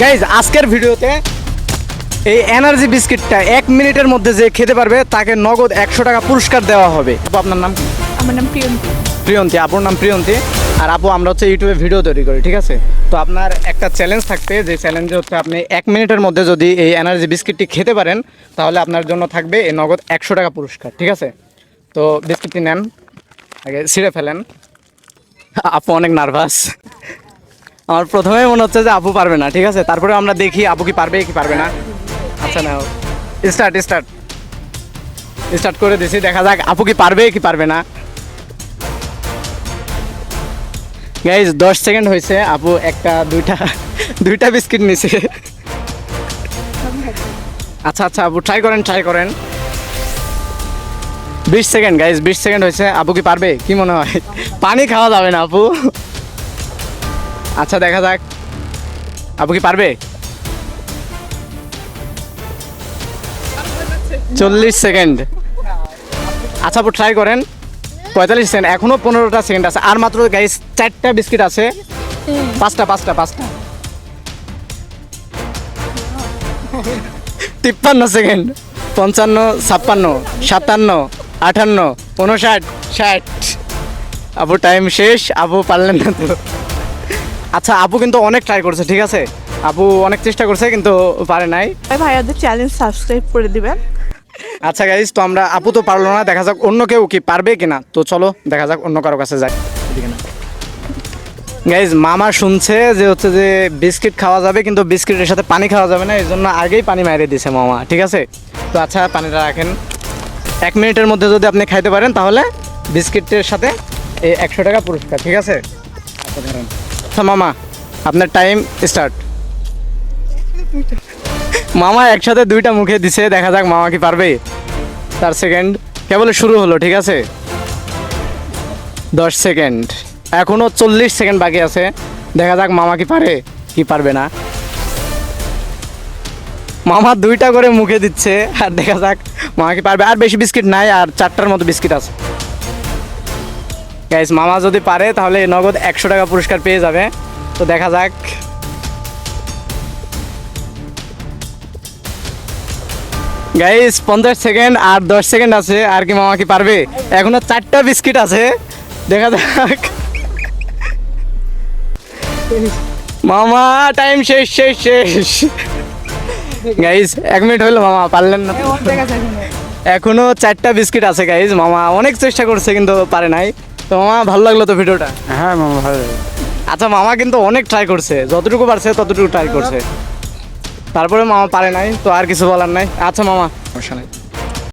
Guys আজকের ভিডিওতে এই এনার্জি বিস্কিটটা 1 মিনিটের মধ্যে যে খেতে পারবে তাকে নগদ 100 টাকা পুরস্কার দেওয়া হবে। আপু আপনার নাম কি? আমার নাম প্রিয়ন্তী। প্রিয়ন্তী, আপুর নাম প্রিয়ন্তী। আর আপু আমরা হচ্ছে ইউটিউবে ভিডিও তৈরি করি, ঠিক আছে? তো আপনার একটা চ্যালেঞ্জ থাকবে, যে চ্যালেঞ্জে হচ্ছে আপনি 1 মিনিটের মধ্যে যদি এই এনার্জি বিস্কিটটি খেতে পারেন তাহলে আপনার জন্য থাকবে এই নগদ 100 টাকা পুরস্কার, ঠিক আছে? তো বিস্কিটটি নেন, আগে ছিঁড়ে ফেলেন। আপু অনেক নার্ভাস। আমার প্রথমেই মনে হচ্ছে যে আপু পারবে না, ঠিক আছে? তারপরে আমরা দেখি আপু কি পারবে কি পারবে না। আচ্ছা নাও, স্টার্ট স্টার্ট স্টার্ট করে দিছি, দেখা যাক আপু কি পারবে কি পারবে না। গাইজ 10 সেকেন্ড হয়েছে, আপু দুইটা বিস্কিট নিছে। আচ্ছা আচ্ছা আপু ট্রাই করেন। 20 সেকেন্ড গাইজ, 20 সেকেন্ড হয়েছে, আপু কি পারবে কি মনে হয়? পানি খাওয়া যাবে না আপু। আচ্ছা দেখা যাক আপু কি পারবে। 40 সেকেন্ড। আচ্ছা আপু ট্রাই করেন। 45 সেকেন্ড, এখনো 15টা সেকেন্ড আছে, আর মাত্র গাইস 4টা বিস্কিট আছে। পাঁচটা 53 সেকেন্ড। 55, 56, 57, 58, 59, 60। আপু টাইম শেষ, আপু পারলেন না তো। আচ্ছা আপু কিন্তু অনেক ট্রাই করছে, ঠিক আছে? আপু অনেক চেষ্টা করছে কিন্তু পারে নাই। ভাইয়াদের চ্যানেল সাবস্ক্রাইব করে দিবেন। আচ্ছা গাইজ, তো আমরা আপু তো পারলো না, দেখা যাক অন্য কেউ কি পারবে কিনা। তো চলো দেখা যাক অন্য কারো কাছে যাই। গাইজ মামা শুনছে যে হচ্ছে যে বিস্কিট খাওয়া যাবে কিন্তু বিস্কিটের সাথে পানি খাওয়া যাবে না, এই জন্য আগেই পানি মাইরে দিছে মামা, ঠিক আছে? তো আচ্ছা পানিটা রাখেন। 1 মিনিটের মধ্যে যদি আপনি খাইতে পারেন তাহলে বিস্কিটের সাথে এই 100 টাকা পুরস্কার, ঠিক আছে? আচ্ছা ধরেন। আচ্ছা মামা আপনার টাইম স্টার্ট। মামা একসাথে 2টা মুখে দিছে, দেখা যাক মামা কি পারবে। 4 সেকেন্ড কেবল শুরু হলো, ঠিক আছে? 10 সেকেন্ড, এখনো 40 সেকেন্ড বাকি আছে, দেখা যাক মামা কি পারে কি পারবে না। মামা 2টা করে মুখে দিচ্ছে, আর দেখা যাক মামা কি পারবে। আর বেশি বিস্কিট নাই, আর 4টার মতো বিস্কিট আছে। গাইস মামা যদি পারে তাহলে নগদ 100 টাকা পুরস্কার পেয়ে যাবে। তো দেখা যাক। গাইস 50 সেকেন্ড আর 10 সেকেন্ড আছে, আর কি মামা কি পারবে? এখনো 4টা বিস্কিট আছে, দেখা যাক। মামা টাইম শেষ। গাইস 1 মিনিট হলো, মামা পারলেন না। এখনো 4টা বিস্কিট আছে গাইস, মামা অনেক চেষ্টা করছে কিন্তু পারে নাই। তো মামা ভালো লাগলো তো ভিডিওটা? হ্যাঁ মামা ভালো। আচ্ছা মামা কিন্তু অনেক ট্রাই করছে, যতটুকু পারছে ততটুকু ট্রাই করছে, তারপরে মামা পারে নাই। তো আর কিছু বলার নাই। আচ্ছা মামা সমস্যা নাই।